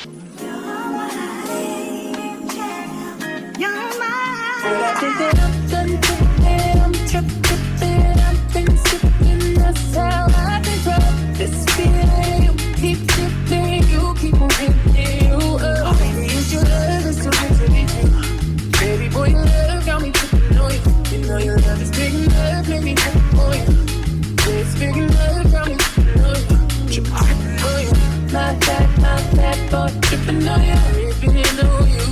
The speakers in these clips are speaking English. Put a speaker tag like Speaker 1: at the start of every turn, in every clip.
Speaker 1: But I think that I'm done tripping, I'm tripping, I've been sipping, that's how I control this feeling. You keep shifting, you keep moving, you up. Baby, it's your love, it's so good to be true. Baby boy, your love got me tripping on you. You know your love is big enough, make me trip on you. It's big enough, got me tripping on you. Tripping on you. My bad boy, tripping on you, tripping on you.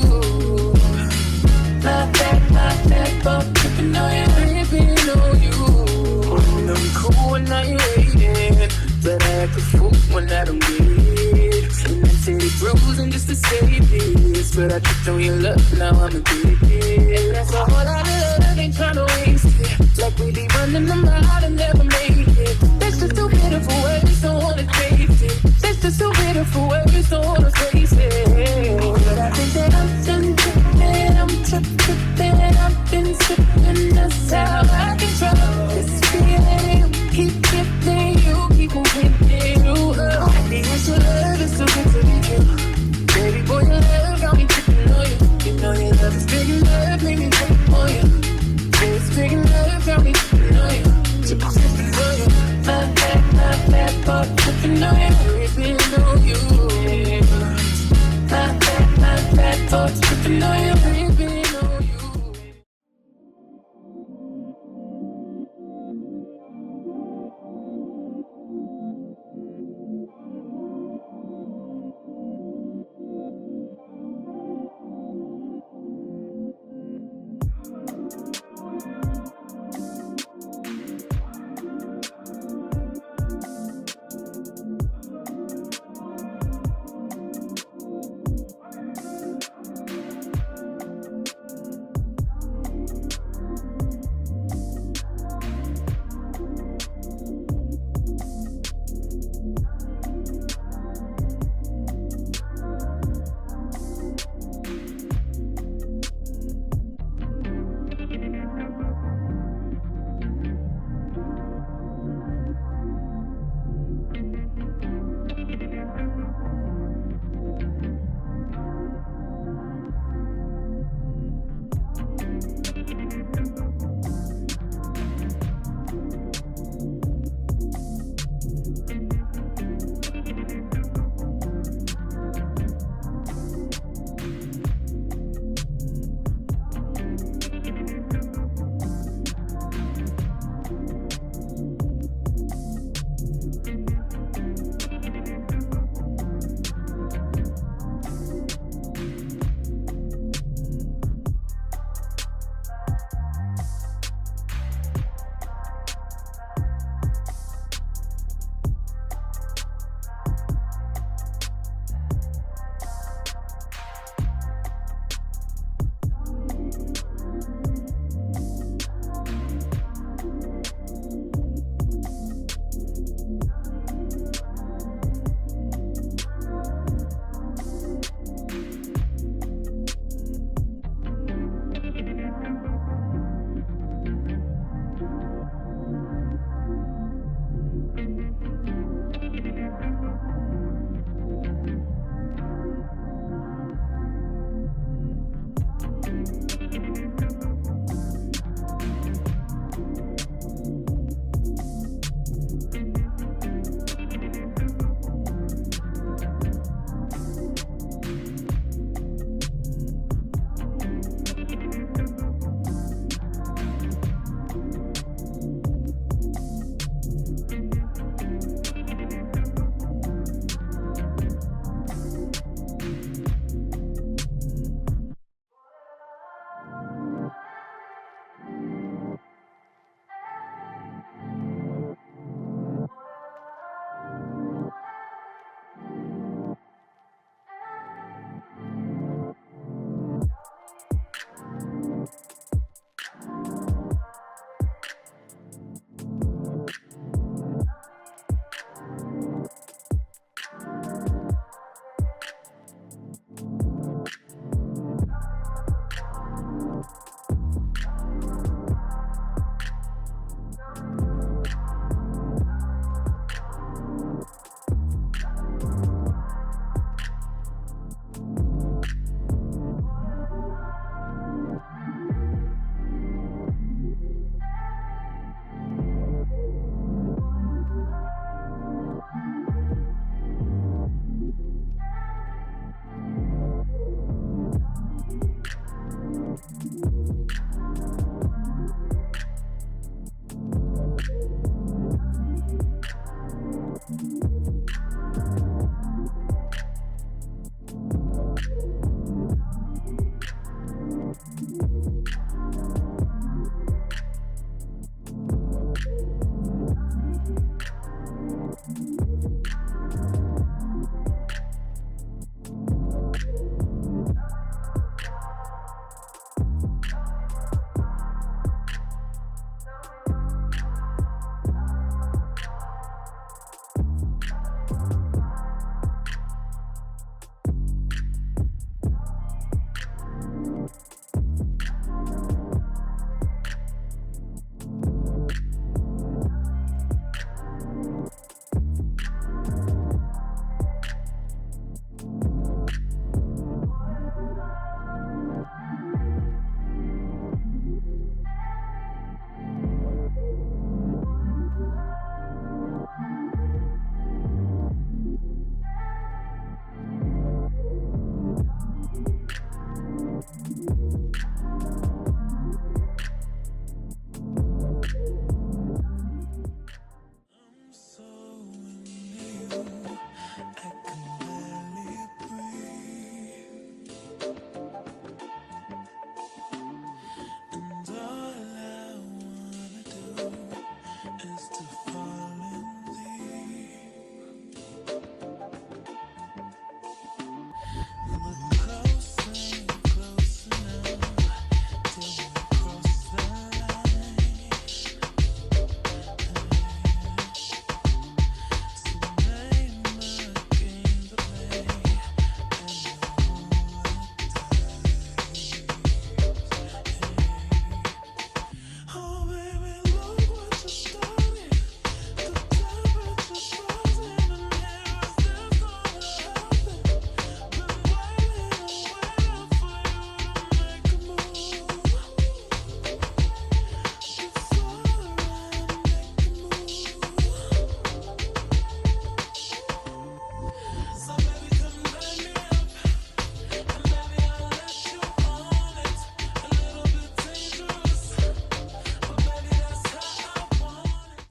Speaker 1: My bad boy, tripping on you, tripping on you. I'm cool when I ain't waiting, but I act a fool when I don't get it. And I say bruising just to say this, but I tripped on your love, now I'm addicted. And that's a whole lot of love, ain't tryna waste it. Like we be running them out and never make it. That's just too bitter for words, don't wanna taste it. That's just too bitter for words, don't